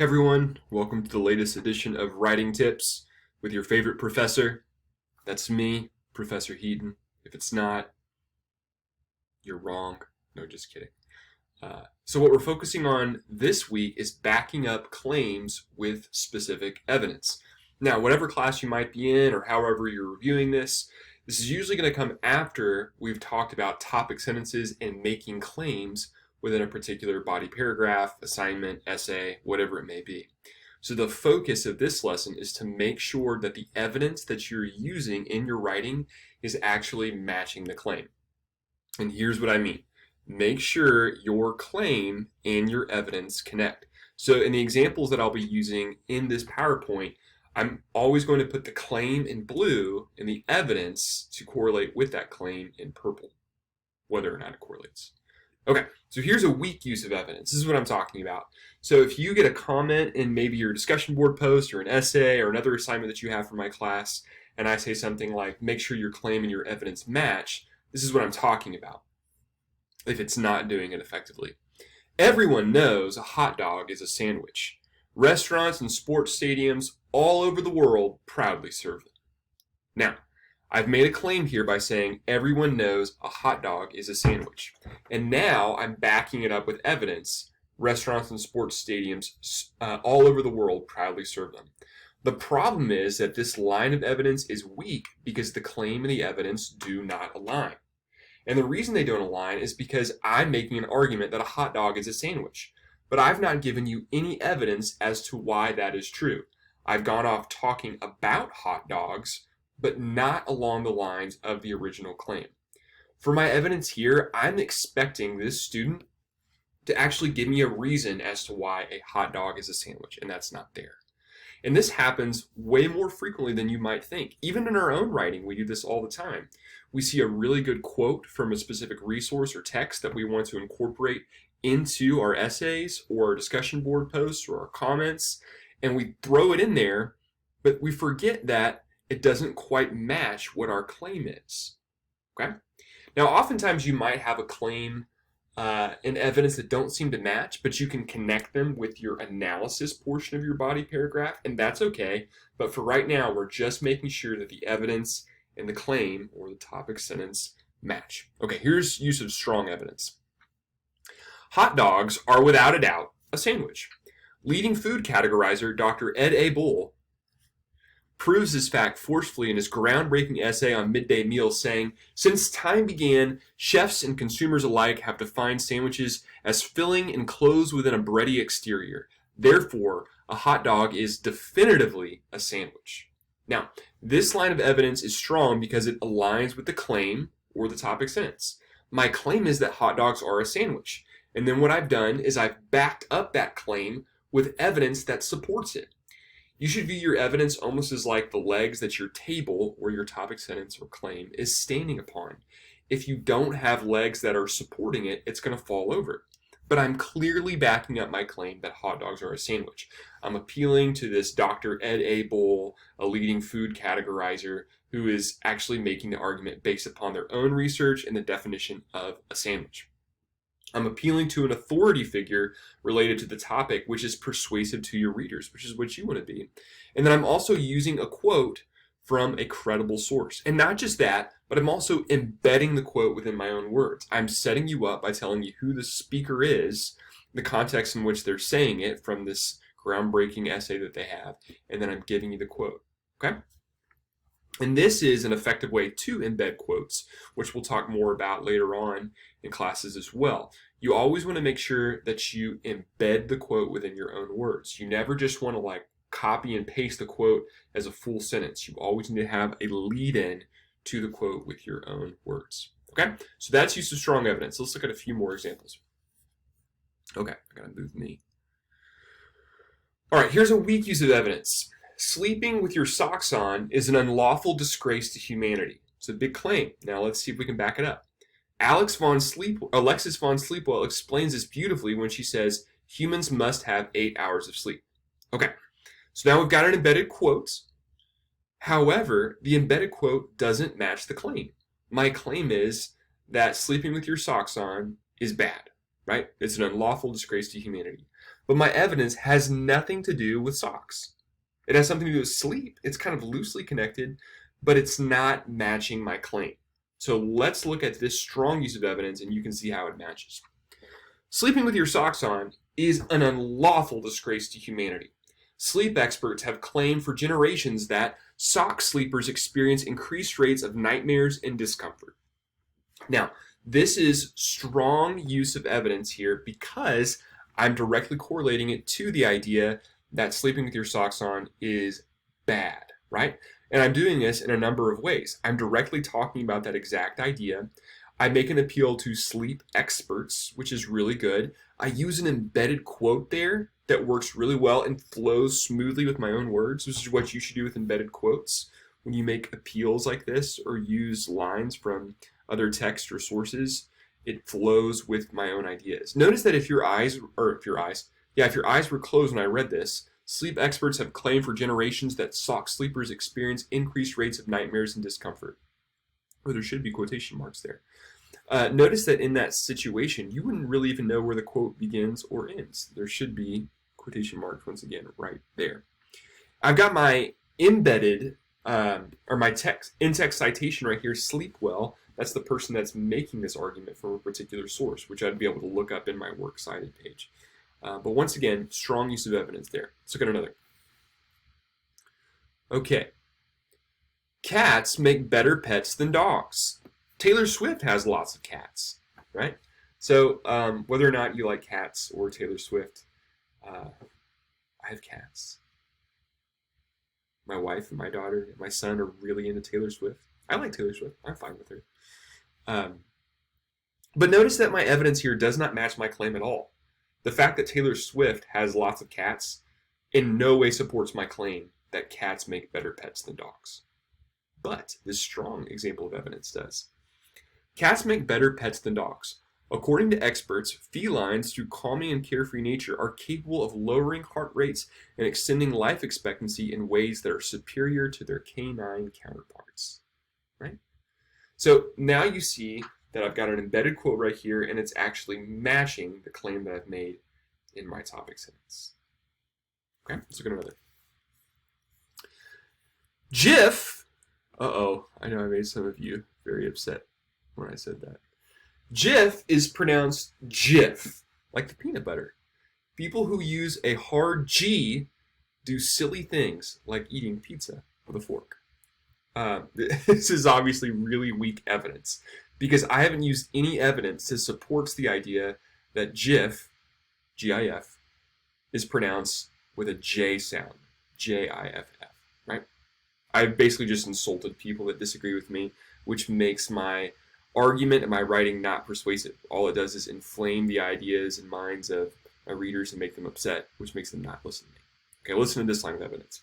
Hey everyone, welcome to the latest edition of Writing Tips with your favorite professor. That's me, Professor Heaton. If it's not, you're wrong. No, just kidding. So what we're focusing on this week is backing up claims with specific evidence. Now, whatever class you might be in or however you're reviewing this is usually going to come after we've talked about topic sentences and making claims within a particular body paragraph, assignment, essay, whatever it may be. So the focus of this lesson is to make sure that the evidence that you're using in your writing is actually matching the claim. And here's what I mean. Make sure your claim and your evidence connect. So in the examples that I'll be using in this PowerPoint, I'm always going to put the claim in blue and the evidence to correlate with that claim in purple, whether or not it correlates. Okay, so here's a weak use of evidence. This is what I'm talking about. So if you get a comment in maybe your discussion board post or an essay or another assignment that you have for my class, and I say something like, make sure your claim and your evidence match, this is what I'm talking about if it's not doing it effectively. Everyone knows a hot dog is a sandwich. Restaurants and sports stadiums all over the world proudly serve them. Now, I've made a claim here by saying everyone knows a hot dog is a sandwich. And now I'm backing it up with evidence. Restaurants and sports stadiums all over the world proudly serve them. The problem is that this line of evidence is weak because the claim and the evidence do not align. And the reason they don't align is because I'm making an argument that a hot dog is a sandwich. But I've not given you any evidence as to why that is true. I've gone off talking about hot dogs, but not along the lines of the original claim. For my evidence here, I'm expecting this student to actually give me a reason as to why a hot dog is a sandwich, and that's not there. And this happens way more frequently than you might think. Even in our own writing, we do this all the time. We see a really good quote from a specific resource or text that we want to incorporate into our essays or our discussion board posts or our comments, and we throw it in there, but we forget that it doesn't quite match what our claim is. Okay? Now, oftentimes you might have a claim and evidence that don't seem to match, but you can connect them with your analysis portion of your body paragraph, and that's okay. But for right now, we're just making sure that the evidence and the claim or the topic sentence match. Okay, here's use of strong evidence. Hot dogs are without a doubt a sandwich. Leading food categorizer Dr. Ed A. Bull proves this fact forcefully in his groundbreaking essay on midday meals, saying, since time began, chefs and consumers alike have defined sandwiches as filling enclosed within a bready exterior. Therefore, a hot dog is definitively a sandwich. Now, this line of evidence is strong because it aligns with the claim or the topic sentence. My claim is that hot dogs are a sandwich. And then what I've done is I've backed up that claim with evidence that supports it. You should view your evidence almost as like the legs that your table or your topic sentence or claim is standing upon. If you don't have legs that are supporting it, it's going to fall over. But I'm clearly backing up my claim that hot dogs are a sandwich. I'm appealing to this Dr. Ed A. Bull, a leading food categorizer, who is actually making the argument based upon their own research and the definition of a sandwich. I'm appealing to an authority figure related to the topic, which is persuasive to your readers, which is what you want to be. And then I'm also using a quote from a credible source. And not just that, but I'm also embedding the quote within my own words. I'm setting you up by telling you who the speaker is, the context in which they're saying it from this groundbreaking essay that they have, and then I'm giving you the quote. Okay? And this is an effective way to embed quotes, which we'll talk more about later on in classes as well. You always want to make sure that you embed the quote within your own words. You never just want to copy and paste the quote as a full sentence. You always need to have a lead-in to the quote with your own words. Okay? So that's use of strong evidence. Let's look at a few more examples. Okay, I gotta move me. All right, here's a weak use of evidence. Sleeping with your socks on is an unlawful disgrace to humanity. It's a big claim. Now let's see if we can back it up. Alexis von Sleepwell explains this beautifully when she says, humans must have 8 hours of sleep. Okay, so now we've got an embedded quote. However, the embedded quote doesn't match the claim. My claim is that sleeping with your socks on is bad, right? It's an unlawful disgrace to humanity. but my evidence has nothing to do with socks. It has something to do with sleep. It's kind of loosely connected, but it's not matching my claim. So let's look at this strong use of evidence and you can see how it matches. Sleeping with your socks on is an unlawful disgrace to humanity. Sleep experts have claimed for generations that sock sleepers experience increased rates of nightmares and discomfort. Now, this is strong use of evidence here because I'm directly correlating it to the idea that sleeping with your socks on is bad, right? And I'm doing this in a number of ways. I'm directly talking about that exact idea. I make an appeal to sleep experts, which is really good. I use an embedded quote there that works really well and flows smoothly with my own words. This is what you should do with embedded quotes when you make appeals like this or use lines from other text or sources. It flows with my own ideas. Notice that if your eyes were closed when I read this, sleep experts have claimed for generations that sock sleepers experience increased rates of nightmares and discomfort. Or there should be quotation marks there. Notice that in that situation, you wouldn't really even know where the quote begins or ends. There should be quotation marks once again right there. I've got my embedded, or my in-text citation right here, Sleepwell. That's the person that's making this argument from a particular source, which I'd be able to look up in my works cited page. But once again, strong use of evidence there. Let's look at another. Okay. Cats make better pets than dogs. Taylor Swift has lots of cats, right? So whether or not you like cats or Taylor Swift, I have cats. My wife and my daughter and my son are really into Taylor Swift. I like Taylor Swift. I'm fine with her. But notice that my evidence here does not match my claim at all. The fact that Taylor Swift has lots of cats in no way supports my claim that cats make better pets than dogs. But this strong example of evidence does. Cats make better pets than dogs. According to experts, felines, through calming and carefree nature, are capable of lowering heart rates and extending life expectancy in ways that are superior to their canine counterparts. Right? So now you see that I've got an embedded quote right here, and it's actually matching the claim that I've made in my topic sentence. Okay, let's look at another. Jif, I know I made some of you very upset when I said that. Jif is pronounced Jif, like the peanut butter. People who use a hard G do silly things like eating pizza with a fork. This is obviously really weak evidence because I haven't used any evidence that supports the idea that Jif, G-I-F, is pronounced with a J sound, J-I-F-F, right? I've basically just insulted people that disagree with me, which makes my argument and my writing not persuasive. All it does is inflame the ideas and minds of my readers and make them upset, which makes them not listen to me. Okay, listen to this line of evidence.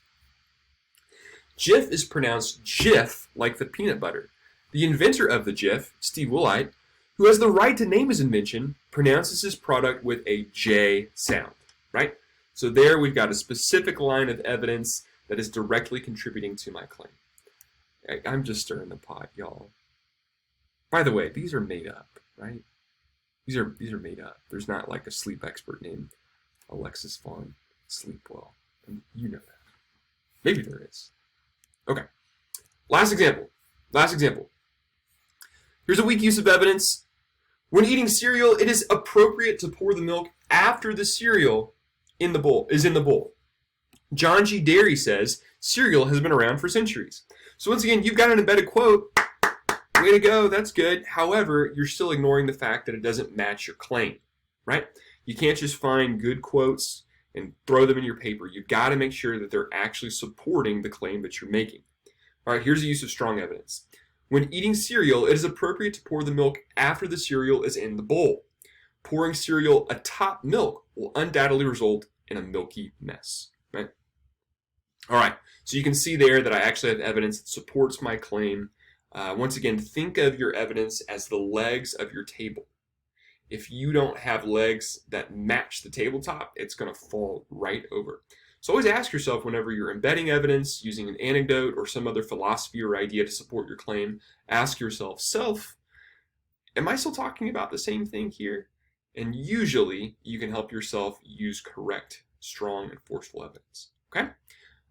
Jif is pronounced Jif like the peanut butter. The inventor of the Jif, Steve Woolite, who has the right to name his invention, pronounces his product with a J sound, right? So there we've got a specific line of evidence that is directly contributing to my claim. I'm just stirring the pot, y'all. By the way, these are made up, right? These are made up. There's not like a sleep expert named Alexis Vaughn Sleepwell. You know that. Maybe there is. Okay. Last example. Here's a weak use of evidence. When eating cereal, it is appropriate to pour the milk after the cereal is in the bowl. John G. Derry says cereal has been around for centuries. So once again, you've got an embedded quote. Way to go, that's good. However, you're still ignoring the fact that it doesn't match your claim, right? You can't just find good quotes and throw them in your paper. You've got to make sure that they're actually supporting the claim that you're making. All right, here's the use of strong evidence. When eating cereal, it is appropriate to pour the milk after the cereal is in the bowl. Pouring cereal atop milk will undoubtedly result in a milky mess, right? All right, so you can see there that I actually have evidence that supports my claim. Once again, think of your evidence as the legs of your table. If you don't have legs that match the tabletop, it's going to fall right over. So always ask yourself whenever you're embedding evidence, using an anecdote or some other philosophy or idea to support your claim, ask yourself, am I still talking about the same thing here? And usually, you can help yourself use correct, strong, and forceful evidence. Okay?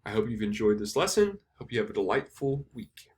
I hope you've enjoyed this lesson. Hope you have a delightful week.